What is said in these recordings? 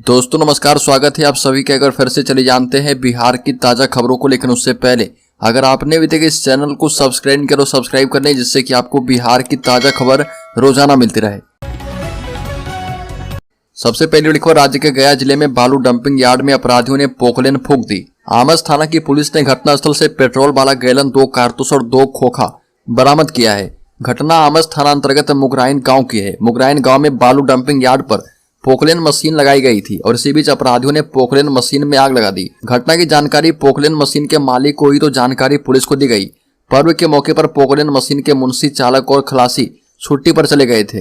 दोस्तों नमस्कार, स्वागत है आप सभी के। अगर फिर से चले जानते हैं बिहार की ताजा खबरों को, लेकिन उससे पहले अगर आपने अभी तक इस चैनल को सब्सक्राइब करो, सब्सक्राइब करने जिससे कि आपको बिहार की ताजा खबर रोजाना मिलती रहे। सबसे पहली बड़ी खबर, राज्य के गया जिले में बालू डंपिंग यार्ड में अपराधियों ने पोकलेन फूंक दी। आमस थाना की पुलिस ने घटनास्थल से पेट्रोल वाला गैलन, 2 कारतूस और 2 खोखा बरामद किया है। घटना आमस थाना अंतर्गत मुगराइन गांव की है। मुगराइन गांव में बालू डंपिंग यार्ड पर पोकलेन मशीन लगाई गई थी और इसी बीच अपराधियों ने पोकलेन मशीन में आग लगा दी। घटना की जानकारी पोकलेन मशीन के मालिक को हुई तो जानकारी पुलिस को दी गई। पर्व के मौके पर पोकलेन मशीन के मुंशी, चालक और खलासी छुट्टी पर चले गए थे।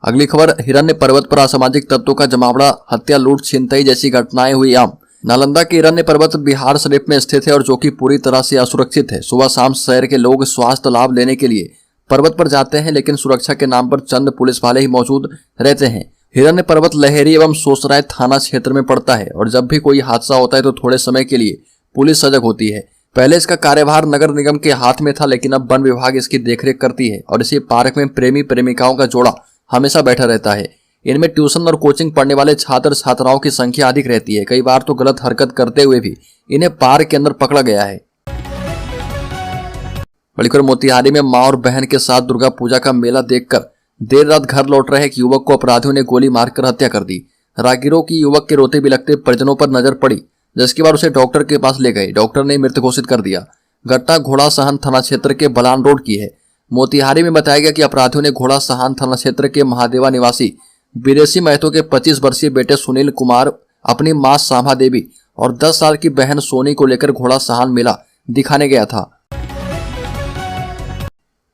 अगली खबर, हिरण्य पर्वत पर असामाजिक तत्वों का जमावड़ा, हत्या, लूट, छिनतई जैसी घटनाएं हुई आम। नालंदा के हिरण्य पर्वत बिहार शरीफ में स्थित है और जो कि पूरी तरह से असुरक्षित है। सुबह शाम शहर के लोग स्वास्थ्य लाभ लेने के लिए पर्वत पर जाते हैं, लेकिन सुरक्षा के नाम पर चंद पुलिस वाले ही मौजूद रहते हैं। हिरण्य पर्वत लहेरी एवं सोसराय थाना क्षेत्र में पड़ता है और जब भी कोई हादसा होता है तो थोड़े समय के लिए पुलिस सजग होती है। पहले इसका कार्यभार नगर निगम के हाथ में था, लेकिन अब वन विभाग इसकी देखरेख करती है और इसी पार्क में प्रेमी प्रेमिकाओं का जोड़ा हमेशा बैठा रहता है। इनमें ट्यूशन और कोचिंग पढ़ने वाले छात्र छात्राओं की संख्या अधिक रहती है। कई बार तो गलत हरकत करते हुए भी इन्हें पार्क के अंदर पकड़ा गया है। बड़ी खबर, मोतिहारी में मां और बहन के साथ दुर्गा पूजा का मेला देखकर देर रात घर लौट रहे एक युवक को अपराधियों ने गोली मारकर हत्या कर दी। राहगीरों की युवक के रोते बिलखते परिजनों पर नजर पड़ी, जिसके बाद उसे डॉक्टर के पास ले गए। डॉक्टर ने मृत घोषित कर दिया। घटना घोड़ा सहन थाना क्षेत्र के बलान रोड की है। मोतिहारी में बताया गया कि अपराधियों ने घोड़ा सहान थाना क्षेत्र के महादेवा निवासी विदेशी महतो के 25 वर्षीय बेटे सुनील कुमार, अपनी मां सांभा देवी और 10 साल की बहन सोनी को लेकर घोड़ा सहान मेला दिखाने गया था।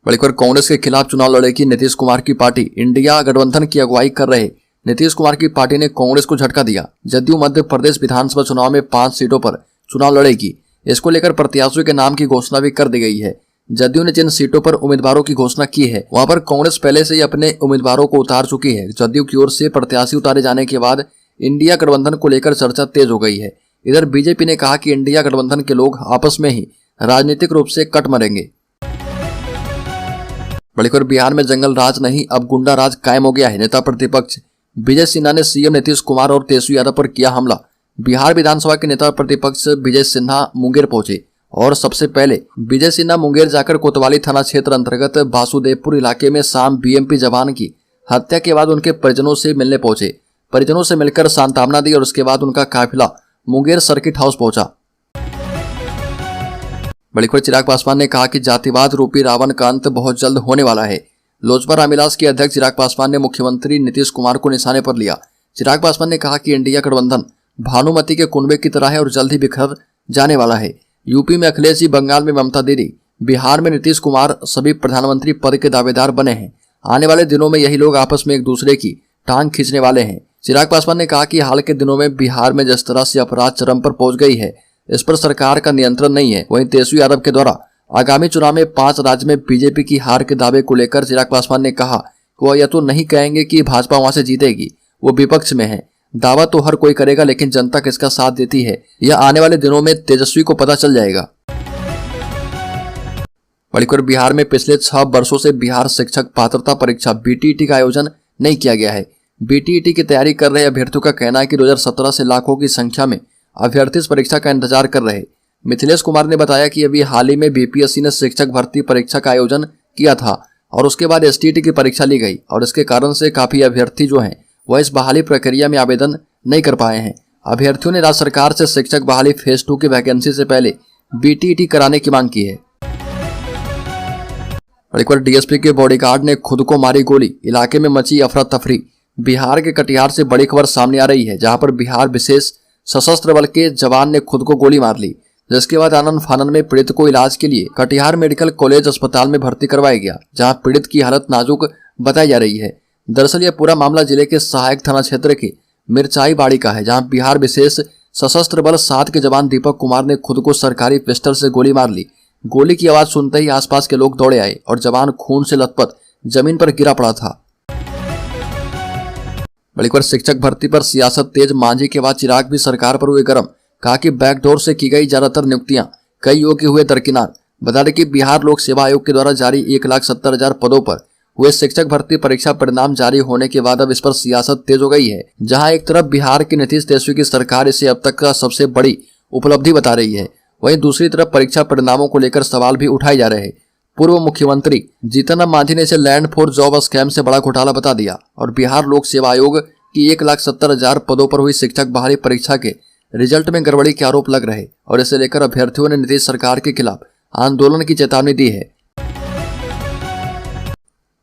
बड़ी खबर, कांग्रेस के खिलाफ चुनाव लड़ेगी नीतीश कुमार की पार्टी। इंडिया गठबंधन की अगुवाई कर रहे नीतीश कुमार की पार्टी ने कांग्रेस को झटका दिया। जदयू मध्य प्रदेश विधानसभा चुनाव में 5 सीटों पर चुनाव लड़ेगी। इसको लेकर प्रत्याशियों के नाम की घोषणा भी कर दी गई है। जदयू ने जिन सीटों पर उम्मीदवारों की घोषणा की है वहां पर कांग्रेस पहले से ही अपने उम्मीदवारों को उतार चुकी है। जदयू की ओर से प्रत्याशी उतारे जाने के बाद इंडिया गठबंधन को लेकर चर्चा तेज हो गई है। इधर बीजेपी ने कहा कि इंडिया गठबंधन के लोग आपस में ही राजनीतिक रूप से कट मरेंगे। बड़ी खबर, बिहार में जंगल राज नहीं अब गुंडा राज कायम हो गया है। नेता प्रतिपक्ष विजय सिन्हा ने सीएम नीतीश कुमार और तेजस्वी यादव पर किया हमला। बिहार विधानसभा के नेता प्रतिपक्ष विजय सिन्हा मुंगेर पहुंचे और सबसे पहले विजय सिन्हा मुंगेर जाकर कोतवाली थाना क्षेत्र अंतर्गत वासुदेवपुर इलाके में शाम बीएमपी जवान की हत्या के बाद उनके परिजनों से मिलने पहुंचे। परिजनों से मिलकर सांत्वना दी और उसके बाद उनका काफिला मुंगेर सर्किट हाउस पहुंचा। बड़ी खबर, चिराग पासवान ने कहा कि जातिवाद रूपी रावण का अंत बहुत जल्द होने वाला है। लोजपा रामविलास के अध्यक्ष चिराग पासवान ने मुख्यमंत्री नीतीश कुमार को निशाने पर लिया। चिराग पासवान ने कहा कि इंडिया गठबंधन भानुमति के कुनबे की तरह है और जल्द ही बिखर जाने वाला है। यूपी में अखिलेश जी, बंगाल में ममता दीदी, बिहार में नीतीश कुमार सभी प्रधानमंत्री पद के दावेदार बने हैं। आने वाले दिनों में यही लोग आपस में एक दूसरे की टांग खींचने वाले हैं। चिराग पासवान ने कहा कि हाल के दिनों में बिहार में जिस तरह से अपराध चरम पर पहुंच गई है, इस पर सरकार का नियंत्रण नहीं है। वहीं तेजस्वी यादव के द्वारा आगामी चुनाव में 5 राज्य में बीजेपी की हार के दावे को लेकर चिराग पासवान ने कहा कि वह यह तो नहीं कहेंगे कि भाजपा वहां से जीतेगी, वो विपक्ष में है। दावा तो हर कोई करेगा, लेकिन जनता किसका साथ देती है यह आने वाले दिनों में तेजस्वी को पता चल जाएगा। बड़ी खबर, बिहार में पिछले 6 वर्षों से बिहार शिक्षक पात्रता परीक्षा बीटीईटी का आयोजन नहीं किया गया है। बीटीईटी की तैयारी कर रहे अभ्यर्थियों का कहना है कि 2017 से लाखों की संख्या में अभ्यर्थी इस परीक्षा का इंतजार कर रहे। मिथिलेश कुमार ने बताया कि अभी हाल ही में बीपीएससी ने शिक्षक भर्ती परीक्षा का आयोजन किया था और उसके बाद एसटीईटी की परीक्षा ली गई और इसके कारण से काफी अभ्यर्थी जो हैं वह इस बहाली प्रक्रिया में आवेदन नहीं कर पाए हैं। अभ्यर्थियों ने राज्य सरकार से शिक्षक बहाली फेज 2 की वैकेंसी से पहले बीटीईटी कराने की मांग की है। बड़ी खबर, डीएसपी के बॉडीगार्ड ने खुद को मारी गोली, इलाके में मची अफरा तफरी। बिहार के कटिहार से बड़ी खबर सामने आ रही है, जहां पर बिहार विशेष सशस्त्र बल के जवान ने खुद को गोली मार ली, जिसके बाद आनंद फानन में पीड़ित को इलाज के लिए कटिहार मेडिकल कॉलेज अस्पताल में भर्ती करवाया गया, जहां पीड़ित की हालत नाजुक बताई जा रही है। दरअसल यह पूरा मामला जिले के सहायक थाना क्षेत्र के मिर्चाई बाड़ी का है, जहां बिहार विशेष सशस्त्र बल 7 के जवान दीपक कुमार ने खुद को सरकारी पिस्टल से गोली मार ली। गोली की आवाज सुनते ही आसपास के लोग दौड़े आए और जवान खून से लथपथ जमीन पर गिरा पड़ा था। बड़ी खबर, शिक्षक भर्ती पर सियासत तेज, मांझी के बाद चिराग भी सरकार पर हुए गर्म। कहा कि बैकडोर से की गई ज्यादातर नियुक्तियां कई योग्य हुए दरकिनार। बता दें कि बिहार लोक सेवा आयोग के द्वारा जारी 1,70,000 पदों पर हुए शिक्षक भर्ती परीक्षा परिणाम जारी होने के बाद अब इस पर सियासत तेज हो गई है। जहां एक तरफ बिहार की नीतीश तेजस्वी की सरकार इसे अब तक का सबसे बड़ी उपलब्धि बता रही है, वहीं दूसरी तरफ परीक्षा परिणामों को लेकर सवाल भी उठाए जा रहे हैं। पूर्व मुख्यमंत्री जीतन राम मांझी ने इसे लैंड फॉर जॉब स्कैम से बड़ा घोटाला बता दिया और बिहार लोक सेवा आयोग की 1,70,000 पदों पर हुई शिक्षक बहाली परीक्षा के रिजल्ट में गड़बड़ी के आरोप लग रहे और इसे लेकर अभ्यर्थियों ने नीतीश सरकार के खिलाफ आंदोलन की चेतावनी दी है।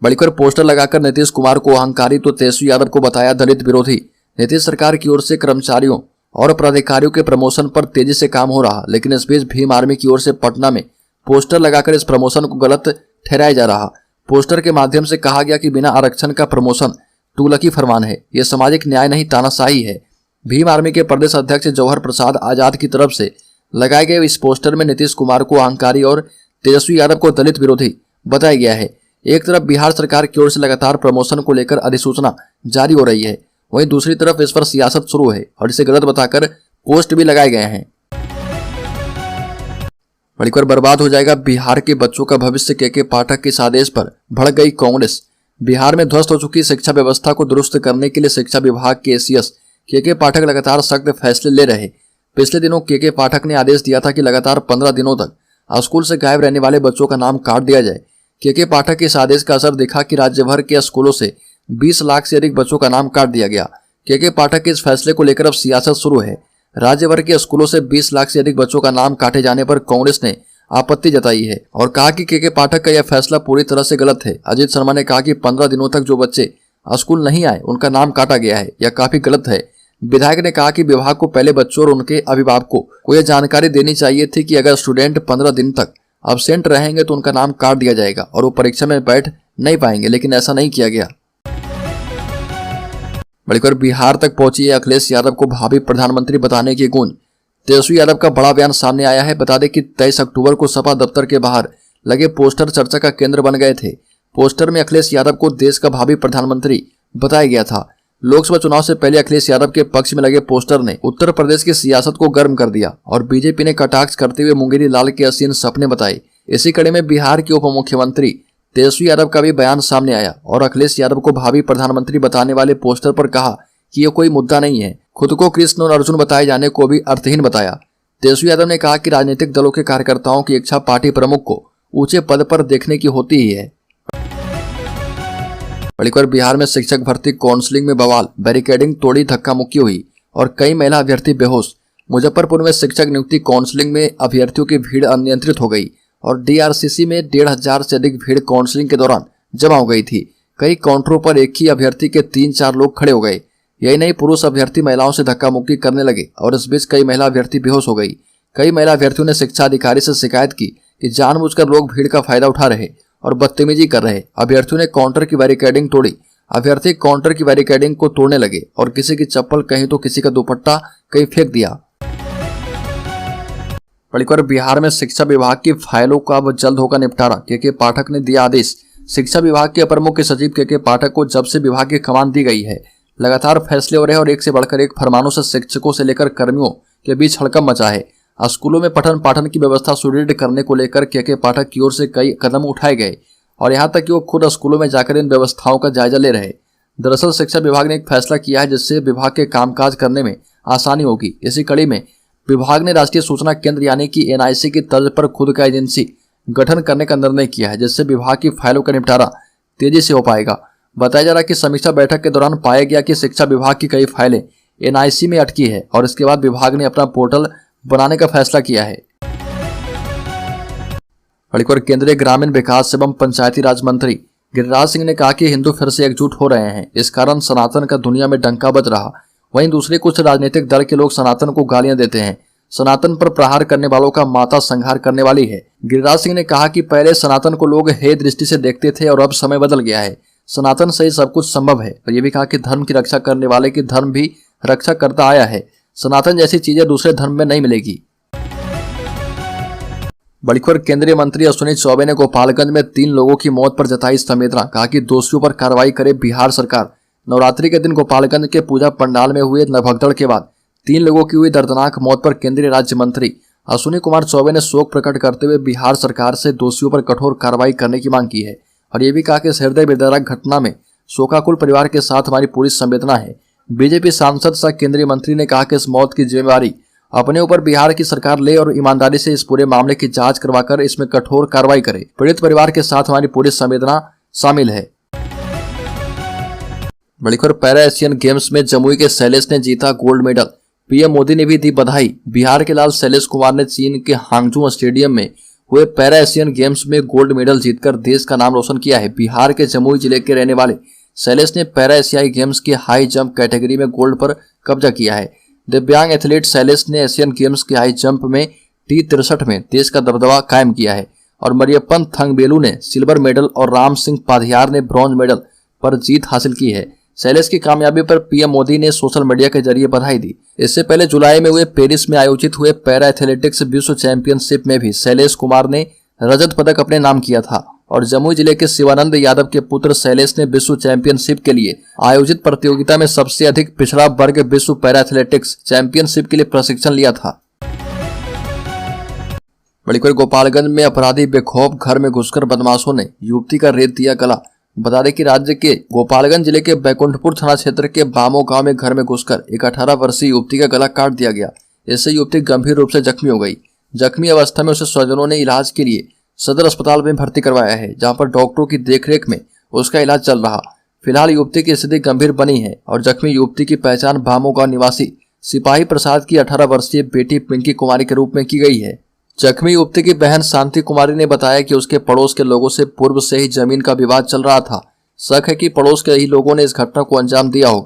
बड़ीकर पोस्टर लगाकर नीतीश कुमार को अहंकारी तो तेजस्वी यादव को बताया दलित विरोधी। नीतीश सरकार की ओर से कर्मचारियों और पदाधिकारियों के प्रमोशन पर तेजी से काम हो रहा, लेकिन इस बीच भीम आर्मी की ओर से पटना में पोस्टर लगाकर इस प्रमोशन को गलत ठहराया जा रहा। पोस्टर के माध्यम से कहा गया कि बिना आरक्षण का प्रमोशन तुगलकी फरमान है, यह सामाजिक न्याय नहीं तानाशाही है। भीम आर्मी के प्रदेश अध्यक्ष जौहर प्रसाद आजाद की तरफ से लगाए गए इस पोस्टर में नीतीश कुमार को अहंकारी और तेजस्वी यादव को दलित विरोधी बताया गया है। एक तरफ बिहार सरकार की ओर से लगातार प्रमोशन को लेकर अधिसूचना जारी हो रही है, वहीं दूसरी तरफ इस पर सियासत शुरू है और इसे गलत बताकर पोस्ट भी लगाए गए हैं। बड़ीकर बर्बाद हो जाएगा बिहार के बच्चों का भविष्य के पाठक के इस आदेश पर भड़क गई कांग्रेस। बिहार में ध्वस्त हो चुकी शिक्षा व्यवस्था को दुरुस्त करने के लिए शिक्षा विभाग के एसीएस के पाठक लगातार सख्त फैसले ले रहे। पिछले दिनों के पाठक ने आदेश दिया था कि लगातार 15 दिनों तक स्कूल से गायब रहने वाले बच्चों का नाम काट दिया जाए। के पाठक के इस आदेश का असर दिखा कि राज्य भर के स्कूलों से 20 लाख से अधिक बच्चों का नाम काट दिया गया। के पाठक के इस फैसले को लेकर अब सियासत शुरू है। राज्य भर के स्कूलों से 20 लाख से अधिक बच्चों का नाम काटे जाने पर कांग्रेस ने आपत्ति जताई है और कहा कि के पाठक का यह फैसला पूरी तरह से गलत है। अजीत शर्मा ने कहा कि 15 दिनों तक जो बच्चे स्कूल नहीं आए उनका नाम काटा गया है, यह काफी गलत है। विधायक ने कहा कि विभाग को पहले बच्चों और उनके अभिभावकों को यह जानकारी देनी चाहिए थी कि अगर स्टूडेंट 15 दिन तक अब्सेंट रहेंगे तो उनका नाम काट दिया जाएगा और वो परीक्षा में बैठ नहीं पाएंगे, लेकिन ऐसा नहीं किया गया। बढ़कर बिहार तक पहुंची अखिलेश यादव को भावी प्रधानमंत्री बताने की गूंज। तेजस्वी यादव का बड़ा बयान सामने आया है। बता दें कि 23 अक्टूबर को सपा दफ्तर के बाहर लगे पोस्टर चर्चा का केंद्र बन गए थे। पोस्टर में अखिलेश यादव को देश का भावी प्रधानमंत्री बताया गया था। लोकसभा चुनाव से पहले अखिलेश यादव के पक्ष में लगे पोस्टर ने उत्तर प्रदेश की सियासत को गर्म कर दिया और बीजेपी ने कटाक्ष करते हुए मुंगेरी लाल के हसीन सपने बताए। इसी कड़ी में बिहार के उप मुख्यमंत्री तेजस्वी यादव का भी बयान सामने आया और अखिलेश यादव को भावी प्रधानमंत्री बताने वाले पोस्टर पर कहा कि यह कोई मुद्दा नहीं है। खुद को कृष्ण और अर्जुन बताए जाने को भी अर्थहीन बताया। तेजस्वी यादव ने कहा कि राजनीतिक दलों के कार्यकर्ताओं की इच्छा पार्टी प्रमुख को ऊंचे पद पर देखने की होती ही है। बड़ीकर बिहार में शिक्षक भर्ती काउंसलिंग में बवाल, बैरिकेडिंग तोड़ी, धक्का मुक्की हुई और कई महिला अभ्यर्थी बेहोश। मुजफ्फरपुर में शिक्षक नियुक्ति काउंसलिंग में अभ्यर्थियों की भीड़ अनियंत्रित हो गई और डीआरसीसी में 1,500 से अधिक भीड़ काउंसलिंग के दौरान जमा हो गई थी। कई काउंटरों पर एक ही अभ्यर्थी के 3-4 लोग खड़े हो गए। यही नहीं, पुरुष अभ्यर्थी महिलाओं से धक्का मुक्की करने लगे और इस बीच कई महिला अभ्यर्थी बेहोश हो गई। कई महिला अभ्यर्थियों ने शिक्षा अधिकारी से शिकायत की कि जानबूझकर लोग भीड़ का फायदा उठा रहे और बदतमीजी कर रहे। अभ्यर्थियों ने काउंटर की बैरिकेडिंग तोड़ी। अभ्यर्थी काउंटर की बैरिकेडिंग को तोड़ने लगे और किसी की चप्पल, कहीं तो किसी का दुपट्टा कहीं फेंक दिया। बड़ीकर बिहार में शिक्षा विभाग की फाइलों का अब जल्द होगा निपटारा। के पाठक ने दिया आदेश। शिक्षा विभाग के अपर मुख्य सचिव के पाठक को जब से विभाग की कमान दी गई है, लगातार फैसले हो रहे हैं और एक से बढ़कर एक फरमानों से शिक्षकों से लेकर कर्मियों के बीच हड़कंप मचा है। स्कूलों में पठन पाठन की व्यवस्था सुदृढ़ करने को लेकर के पाठक की ओर से कई कदम उठाए गए और यहाँ तक कि वो खुद स्कूलों में जाकर इन व्यवस्थाओं का जायजा ले रहे। दरअसल शिक्षा विभाग ने एक फैसला किया है जिससे विभाग के कामकाज करने में आसानी होगी। इसी कड़ी में विभाग ने राष्ट्रीय सूचना केंद्र यानी कि एनआईसी की तर्ज पर खुद का एजेंसी गठन करने का निर्णय किया है, जिससे विभाग की फाइलों का निपटारा तेजी से हो पाएगा। बताया जा रहा है कि समीक्षा बैठक के दौरान पाया गया कि शिक्षा विभाग की कई फाइलें एनआईसी में अटकी है और इसके बाद विभाग ने अपना पोर्टल बनाने का फैसला किया है। बड़ीकर केंद्रीय ग्रामीण विकास एवं पंचायती राज मंत्री गिरिराज सिंह ने कहा कि हिंदू फिर से एकजुट हो रहे हैं, इस कारण सनातन का दुनिया में डंका बज रहा। वहीं दूसरे कुछ राजनीतिक दल के लोग सनातन को गालियां देते हैं। सनातन पर प्रहार करने वालों का माता संहार करने वाली है। गिरिराज सिंह ने कहा कि पहले सनातन को लोग हे दृष्टि से देखते थे और अब समय बदल गया है। सनातन से ही सब कुछ संभव है। और ये भी कहा कि धर्म की रक्षा करने वाले की धर्म भी रक्षा करता आया है। सनातन जैसी चीजें दूसरे धर्म में नहीं मिलेगी। बड़ीखोर केंद्रीय मंत्री अश्विनी चौबे ने गोपालगंज में 3 लोगों की मौत पर जताई संवेदना। कहा कि दोषियों पर कार्रवाई करे बिहार सरकार। नवरात्रि के दिन गोपालगंज के पूजा पंडाल में हुए भगदड़ के बाद 3 लोगों की हुई दर्दनाक मौत पर केंद्रीय राज्य मंत्री अश्विनी कुमार चौबे ने शोक प्रकट करते हुए बिहार सरकार से दोषियों पर कठोर कार्रवाई करने की मांग की है और ये भी कहा कि इस हृदय विदारक घटना में शोकाकुल परिवार के साथ हमारी पूरी संवेदना है। बीजेपी सांसद सह केंद्रीय मंत्री ने कहा कि इस मौत की जिम्मेवारी अपने ऊपर बिहार की सरकार ले और ईमानदारी से इस पूरे मामले की जांच करवाकर इसमें कठोर कार्रवाई करे। पीड़ित परिवार के साथ हमारी पूरी संवेदना शामिल है। बड़ी खबर, पैरा एशियन गेम्स में जमुई के शैलेश ने जीता गोल्ड मेडल। पीएम मोदी ने भी दी बधाई। बिहार के लाल शैलेश कुमार ने चीन के हांगझू स्टेडियम में हुए पैरा एशियन गेम्स में गोल्ड मेडल जीतकर देश का नाम रोशन किया है। बिहार के जमुई जिले के रहने वाले शैलेश ने पैरा एशियाई गेम्स की हाई जंप कैटेगरी में गोल्ड पर कब्जा किया है। दिव्यांग एथलीट शैलेश ने एशियन गेम्स की हाई जंप में T63 में देश का दबदबा कायम किया है और मरियप्पन थंगबेलू ने सिल्वर मेडल और राम सिंह पाधियार ने ब्रॉन्ज मेडल पर जीत हासिल की है। शैलेश की कामयाबी पर पीएम मोदी ने सोशल मीडिया के जरिए बधाई दी। इससे पहले जुलाई में हुए पेरिस में आयोजित हुए पैरा एथलेटिक्स विश्व चैंपियनशिप में भी शैलेश कुमार ने रजत पदक अपने नाम किया था और जमुई जिले के शिवानंद यादव के पुत्र शैलेश ने विश्व चैंपियनशिप के लिए आयोजित प्रतियोगिता में सबसे अधिक पिछड़ा वर्ग विश्व पैरा एथलेटिक्स चैंपियनशिप के लिए प्रशिक्षण लिया था। बड़ी खबर, गोपालगंज में अपराधी बेखौफ घर में घुसकर बदमाशों ने युवती का रेत दिया गला। बता दें कि राज्य के गोपालगंज जिले के बैकुंठपुर थाना क्षेत्र के बामो गांव में घर में घुसकर एक 18 वर्षीय युवती का गला काट दिया गया। इससे युवती गंभीर रूप से जख्मी हो गई। जख्मी अवस्था में उसे स्वजनों ने इलाज के लिए सदर अस्पताल में भर्ती करवाया है, जहां पर डॉक्टरों की देखरेख में उसका इलाज चल रहा। फिलहाल युवती की स्थिति गंभीर बनी है और जख्मी युवती की पहचान बामो गांव निवासी सिपाही प्रसाद की 18 वर्षीय बेटी पिंकी कुमारी के रूप में की गई है। जख्मी युवती की बहन शांति कुमारी ने बताया कि उसके पड़ोस के लोगों से पूर्व से ही जमीन का विवाद चल रहा था। शक है कि पड़ोस के ही लोगों ने इस घटना को अंजाम दिया होगा।